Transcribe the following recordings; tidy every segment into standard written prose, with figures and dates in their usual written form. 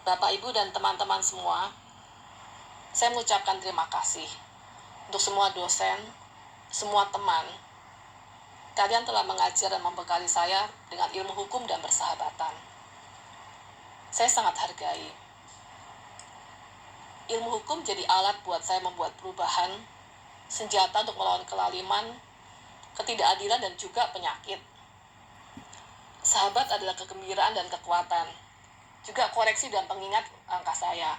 Bapak, Ibu, dan teman-teman semua, saya mengucapkan terima kasih untuk semua dosen, semua teman. Kalian telah mengajar dan membekali saya dengan ilmu hukum dan persahabatan. Saya sangat hargai. Ilmu hukum jadi alat buat saya membuat perubahan, senjata untuk melawan kelaliman, ketidakadilan, dan juga penyakit. Sahabat adalah kegembiraan dan kekuatan, juga koreksi dan pengingat langkah saya.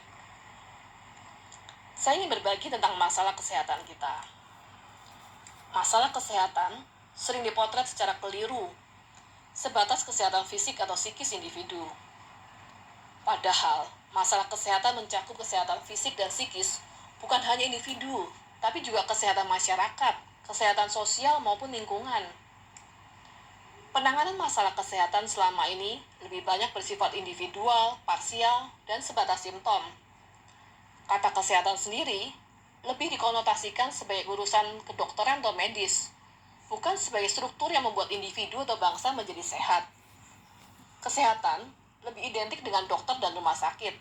Saya ingin berbagi tentang masalah kesehatan kita. Masalah kesehatan sering dipotret secara keliru, sebatas kesehatan fisik atau psikis individu. Padahal, masalah kesehatan mencakup kesehatan fisik dan psikis bukan hanya individu, tapi juga kesehatan masyarakat, kesehatan sosial maupun lingkungan. Penanganan masalah kesehatan selama ini lebih banyak bersifat individual, parsial, dan sebatas simptom. Kata kesehatan sendiri lebih dikonotasikan sebagai urusan kedokteran atau medis, bukan sebagai struktur yang membuat individu atau bangsa menjadi sehat. Kesehatan lebih identik dengan dokter dan rumah sakit,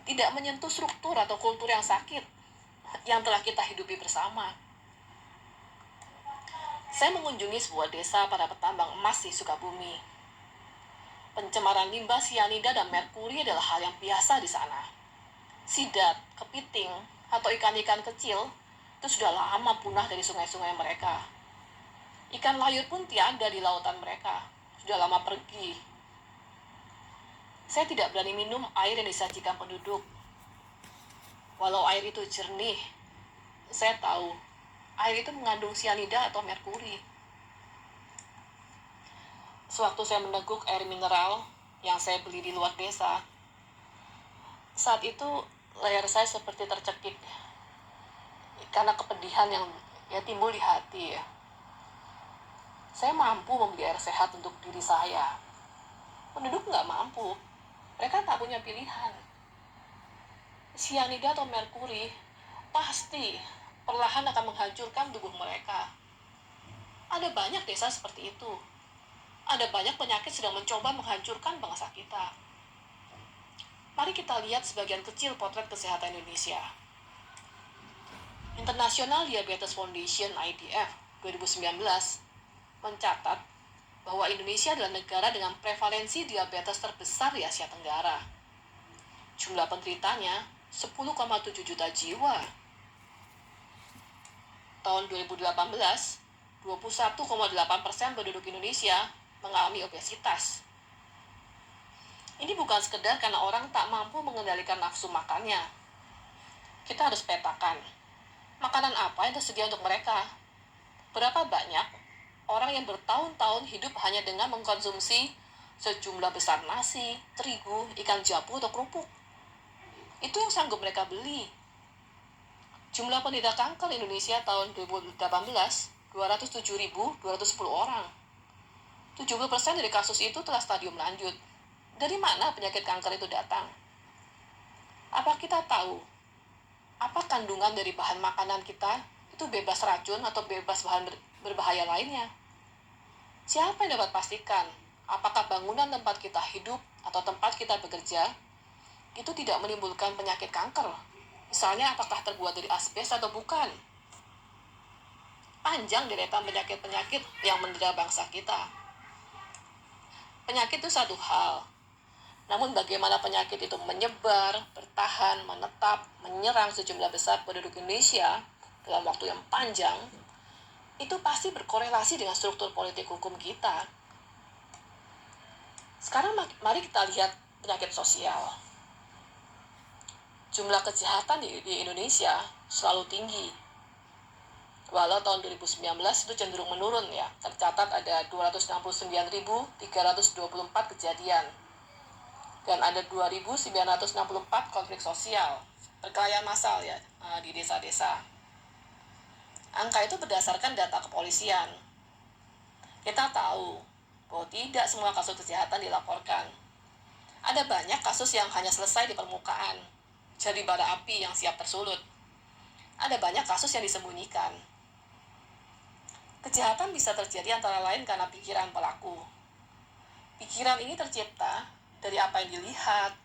tidak menyentuh struktur atau kultur yang sakit yang telah kita hidupi bersama. Saya mengunjungi sebuah desa para petambang emas di Sukabumi. Pencemaran limbah sianida dan merkuri adalah hal yang biasa di sana. Sidat, kepiting, atau ikan-ikan kecil itu sudah lama punah dari sungai-sungai mereka. Ikan layur pun tiada di lautan mereka, sudah lama pergi. Saya tidak berani minum air yang disajikan penduduk. Walau air itu jernih, saya tahu air itu mengandung sianida atau merkuri. Sewaktu saya meneguk air mineral yang saya beli di luar desa, saat itu leher saya seperti tercekik karena kepedihan yang timbul di hati. Saya mampu membeli air sehat untuk diri saya. Penduduk nggak mampu. Mereka tak punya pilihan. Sianida atau merkuri pasti perlahan akan menghancurkan tubuh mereka. Ada banyak desa seperti itu. Ada banyak penyakit sedang mencoba menghancurkan bangsa kita. Mari kita lihat sebagian kecil potret kesehatan Indonesia. International Diabetes Foundation (IDF) 2019 mencatat bahwa Indonesia adalah negara dengan prevalensi diabetes terbesar di Asia Tenggara. Jumlah penderitanya 10,7 juta jiwa. Tahun 2018, 21,8% penduduk Indonesia mengalami obesitas. Ini bukan sekedar karena orang tak mampu mengendalikan nafsu makannya. Kita harus petakan, makanan apa yang tersedia untuk mereka? Berapa banyak orang yang bertahun-tahun hidup hanya dengan mengkonsumsi sejumlah besar nasi, terigu, ikan jabu, atau kerupuk? Itu yang sanggup mereka beli. Jumlah penderita kanker Indonesia tahun 2018, 207.210 orang. 70% dari kasus itu telah stadium lanjut. Dari mana penyakit kanker itu datang? Apa kita tahu apa kandungan dari bahan makanan kita itu bebas racun atau bebas bahan berbahaya lainnya? Siapa yang dapat pastikan apakah bangunan tempat kita hidup atau tempat kita bekerja itu tidak menimbulkan penyakit kanker? Misalnya apakah terbuat dari asbes atau bukan? Panjang deretan penyakit-penyakit yang mendera bangsa kita. Penyakit itu satu hal, namun bagaimana penyakit itu menyebar, bertahan, menetap, menyerang sejumlah besar penduduk Indonesia dalam waktu yang panjang, itu pasti berkorelasi dengan struktur politik hukum kita. Sekarang mari kita lihat penyakit sosial. Jumlah kejahatan di Indonesia selalu tinggi. Walau tahun 2019 itu cenderung menurun ya, tercatat ada 269.324 kejadian. Dan ada 2.964 konflik sosial, perkelahian massal ya di desa-desa. Angka itu berdasarkan data kepolisian. Kita tahu bahwa tidak semua kasus kejahatan dilaporkan. Ada banyak kasus yang hanya selesai di permukaan, jadi bara api yang siap tersulut. Ada banyak kasus yang disembunyikan. Kejahatan bisa terjadi antara lain karena pikiran pelaku. Pikiran ini tercipta dari apa yang dilihat,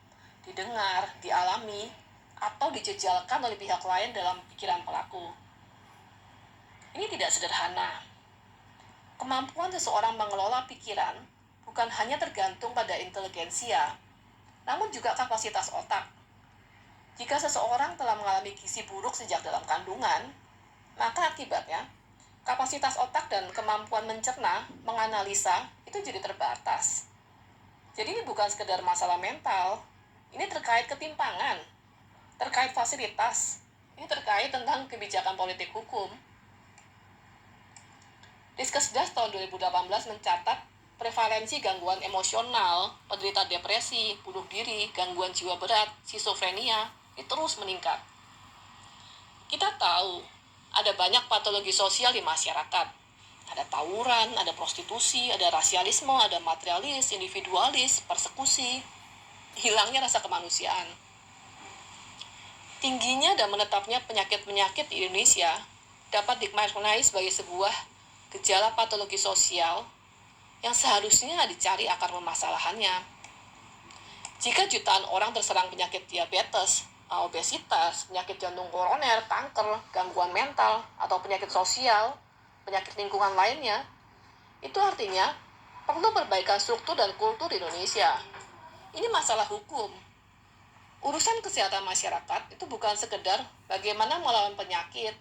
didengar, dialami, atau dijejalkan oleh pihak lain dalam pikiran pelaku. Ini tidak sederhana. Kemampuan seseorang mengelola pikiran bukan hanya tergantung pada inteligensia, namun juga kapasitas otak. Jika seseorang telah mengalami gizi buruk sejak dalam kandungan, maka akibatnya kapasitas otak dan kemampuan mencerna, menganalisa itu jadi terbatas. Jadi ini bukan sekedar masalah mental, ini terkait ketimpangan, terkait fasilitas, ini terkait tentang kebijakan politik hukum. Diskesdas tahun 2018 mencatat prevalensi gangguan emosional, penderita depresi, bunuh diri, gangguan jiwa berat, skizofrenia, itu terus meningkat. Kita tahu ada banyak patologi sosial di masyarakat. Ada tawuran, ada prostitusi, ada rasialisme, ada materialis, individualis, persekusi, hilangnya rasa kemanusiaan. Tingginya dan menetapnya penyakit-penyakit di Indonesia dapat dimaknai sebagai sebuah gejala patologi sosial yang seharusnya dicari akar permasalahannya. Jika jutaan orang terserang penyakit diabetes, obesitas, penyakit jantung koroner, kanker, gangguan mental, atau penyakit sosial, penyakit lingkungan lainnya, itu artinya perlu perbaikan struktur dan kultur di Indonesia. Ini masalah hukum. Urusan kesehatan masyarakat itu bukan sekedar bagaimana melawan penyakit,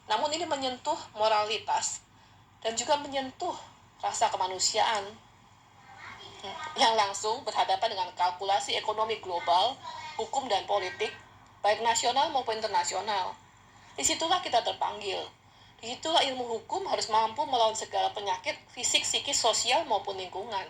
namun ini menyentuh moralitas dan juga menyentuh rasa kemanusiaan yang langsung berhadapan dengan kalkulasi ekonomi global, hukum dan politik, baik nasional maupun internasional. Disitulah kita terpanggil. Disitulah ilmu hukum harus mampu melawan segala penyakit fisik, psikis, sosial maupun lingkungan.